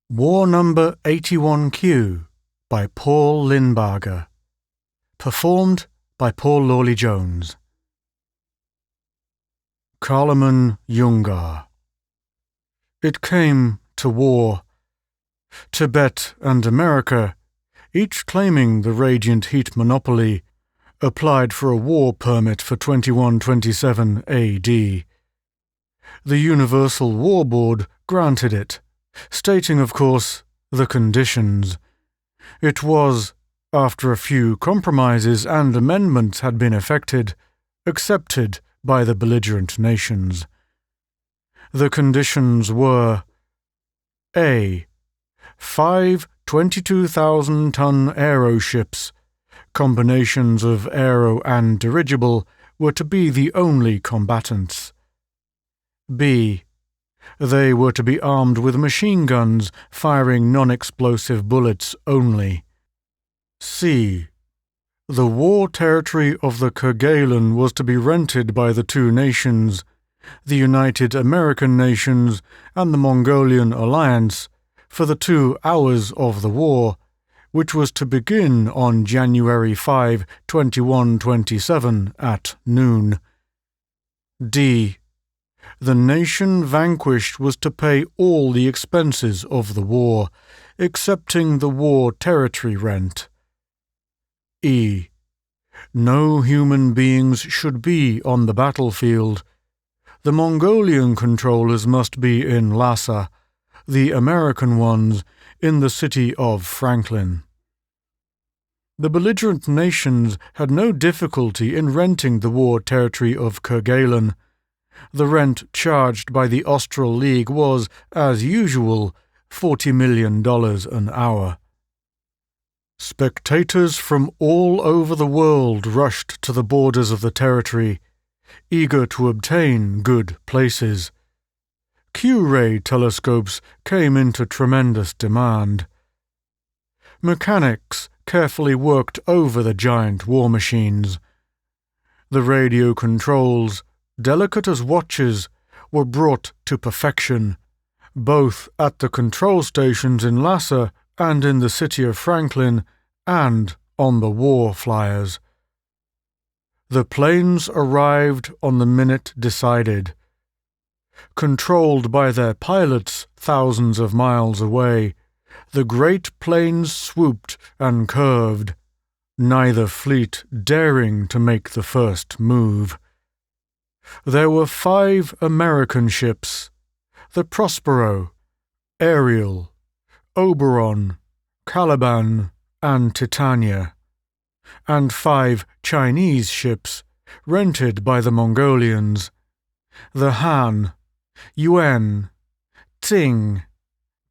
War Number 81Q by Paul Lindbarger. Performed by Paul Lawley-Jones. Kalaman Yungar. It came to war. Tibet and America, each claiming the radiant heat monopoly, applied for a war permit for 2127 AD. The Universal War Board granted it, stating, of course, the conditions. It was, after a few compromises and amendments had been effected, accepted by the belligerent nations. The conditions were: A. 5 22,000-ton aeroships, combinations of aero and dirigible, were to be the only combatants. B. They were to be armed with machine guns, firing non-explosive bullets only. C. The war territory of the Kerguelen was to be rented by the two nations, the United American Nations and the Mongolian Alliance, for the 2 hours of the war, which was to begin on January 5, 2127 at noon. D. The nation vanquished was to pay all the expenses of the war, excepting the war territory rent. E. No human beings should be on the battlefield. The Mongolian controllers must be in Lhasa, the American ones in the city of Franklin. The belligerent nations had no difficulty in renting the war territory of Kerguelen. The rent charged by the Austral League was, as usual, $40 million an hour. Spectators from all over the world rushed to the borders of the territory, eager to obtain good places. Q-ray telescopes came into tremendous demand. Mechanics carefully worked over the giant war machines. The radio controls, delicate as watches, were brought to perfection, both at the control stations in Lhasa and in the city of Franklin, and on the war flyers. The planes arrived on the minute decided. Controlled by their pilots thousands of miles away, the great planes swooped and curved, neither fleet daring to make the first move. There were 5 American ships: the Prospero, Ariel, Oberon, Caliban, and Titania, and 5 Chinese ships rented by the Mongolians: the Han, Yuan, Tsing,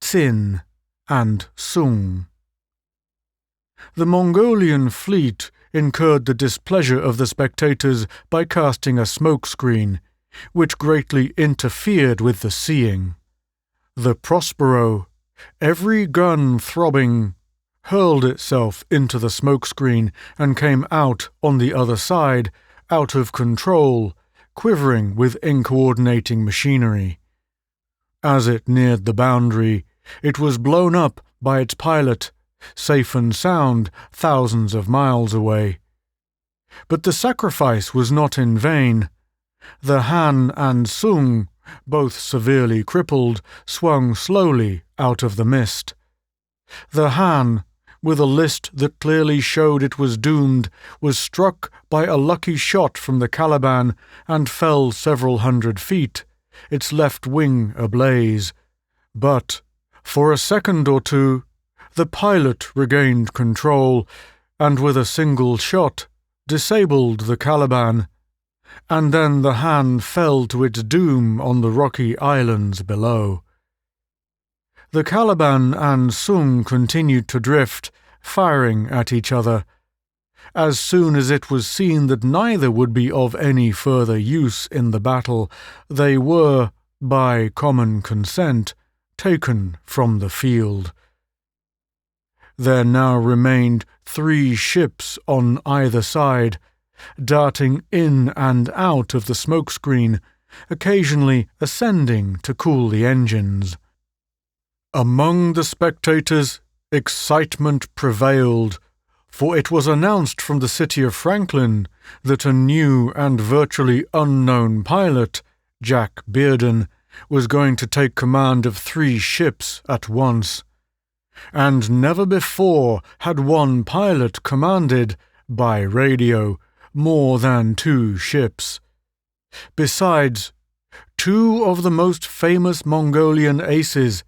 Tsin, and Sung. The Mongolian fleet incurred the displeasure of the spectators by casting a smokescreen, which greatly interfered with the seeing. The Prospero, every gun throbbing, hurled itself into the smokescreen and came out on the other side, out of control, quivering with incoordinating machinery. As it neared the boundary, it was blown up by its pilot, safe and sound thousands of miles away. But the sacrifice was not in vain. The Han and Sung, both severely crippled, swung slowly out of the mist. The Han, with a list that clearly showed it was doomed, was struck by a lucky shot from the Caliban and fell several hundred feet, its left wing ablaze. But, for a second or two, the pilot regained control, and with a single shot disabled the Caliban, and then the Han fell to its doom on the rocky islands below. The Caliban and Sung continued to drift, firing at each other. As soon as it was seen that neither would be of any further use in the battle, they were, by common consent, taken from the field. There now remained 3 ships on either side, darting in and out of the smokescreen, occasionally ascending to cool the engines. Among the spectators, excitement prevailed, for it was announced from the city of Franklin that a new and virtually unknown pilot, Jack Bearden, was going to take command of 3 ships at once. And never before had one pilot commanded, by radio, more than 2 ships. Besides, 2 of the most famous Mongolian aces,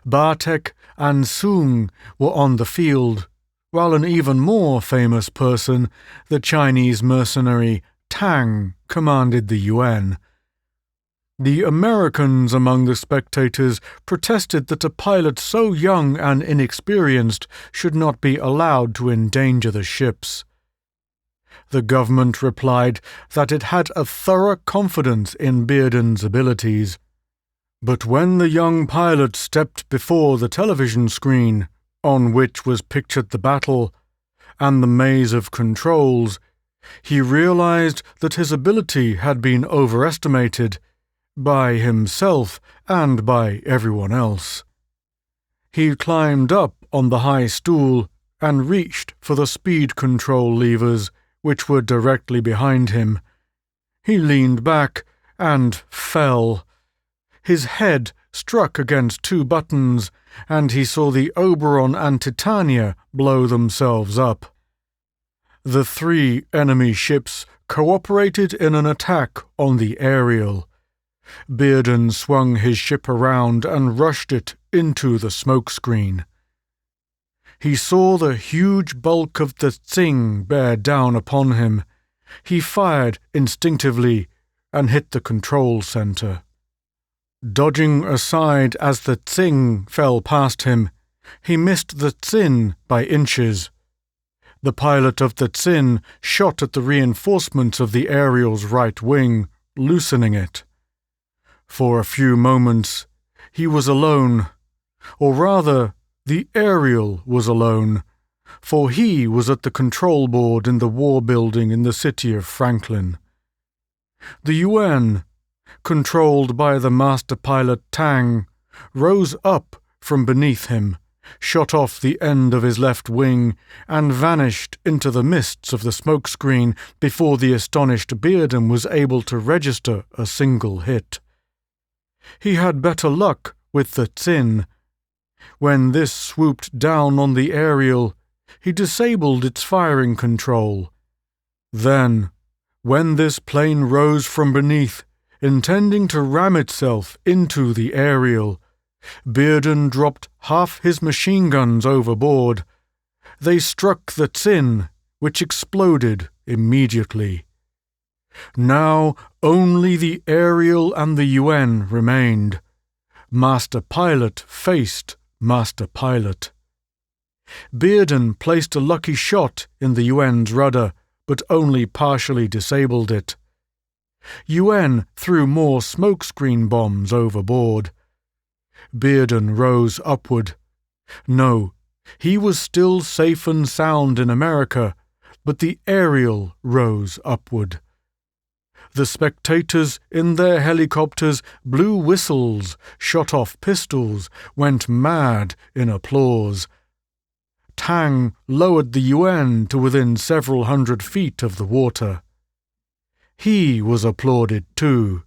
Bartek and Sung, were on the field, while an even more famous person, the Chinese mercenary Tang, commanded the Yuan. The Americans among the spectators protested that a pilot so young and inexperienced should not be allowed to endanger the ships. The government replied that it had a thorough confidence in Bearden's abilities. But when the young pilot stepped before the television screen, on which was pictured the battle, and the maze of controls, he realized that his ability had been overestimated by himself and by everyone else. He climbed up on the high stool and reached for the speed control levers, which were directly behind him. He leaned back and fell. His head struck against 2 buttons, and he saw the Oberon and Titania blow themselves up. The 3 enemy ships cooperated in an attack on the Ariel. Bearden swung his ship around and rushed it into the smokescreen. He saw the huge bulk of the Tsing bear down upon him. He fired instinctively and hit the control center. Dodging aside as the Tsing fell past him, he missed the Tsin by inches. The pilot of the Tsin shot at the reinforcements of the Ariel's right wing, loosening it. For a few moments, he was alone, or rather, the Ariel was alone, for he was at the control board in the war building in the city of Franklin. The Yuan, controlled by the master pilot Tang, rose up from beneath him, shot off the end of his left wing, and vanished into the mists of the smokescreen before the astonished Bearden was able to register a single hit. He had better luck with the Tsin. When this swooped down on the Ariel, he disabled its firing control. Then, when this plane rose from beneath, intending to ram itself into the Ariel, Bearden dropped half his machine guns overboard. They struck the Tsin, which exploded immediately. Now only the Ariel and the Yuan remained. Master Pilot faced Master Pilot. Bearden placed a lucky shot in the Yuan's rudder, but only partially disabled it. Yuan threw more smokescreen bombs overboard. Bearden rose upward. No, he was still safe and sound in America, but the Ariel rose upward. The spectators in their helicopters blew whistles, shot off pistols, went mad in applause. Tang lowered the Yuan to within several hundred feet of the water. He was applauded too.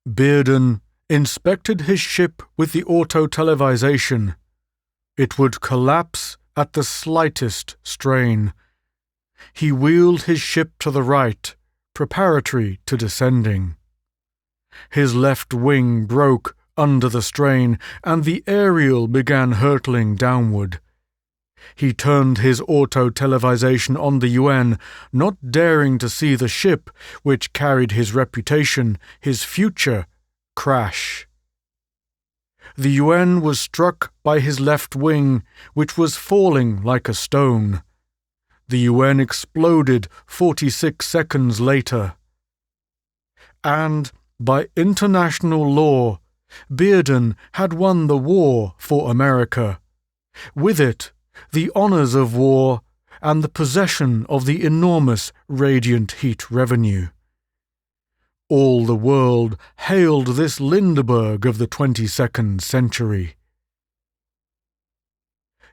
Bearden inspected his ship with the auto-televisation. It would collapse at the slightest strain. He wheeled his ship to the right, preparatory to descending. His left wing broke under the strain, and the Ariel began hurtling downward. He turned his auto-televisation on the Yuan, not daring to see the ship, which carried his reputation, his future, crash. The Yuan was struck by his left wing, which was falling like a stone. The Yuan exploded 46 seconds later. And, by international law, Bearden had won the war for America. With it, the honors of war and the possession of the enormous radiant heat revenue. All the world hailed this Lindbergh of the 22nd century.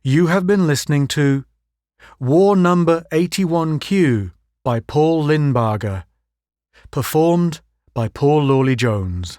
You have been listening to War Number 81Q by Paul Lindbarger, performed by Paul Lawley Jones.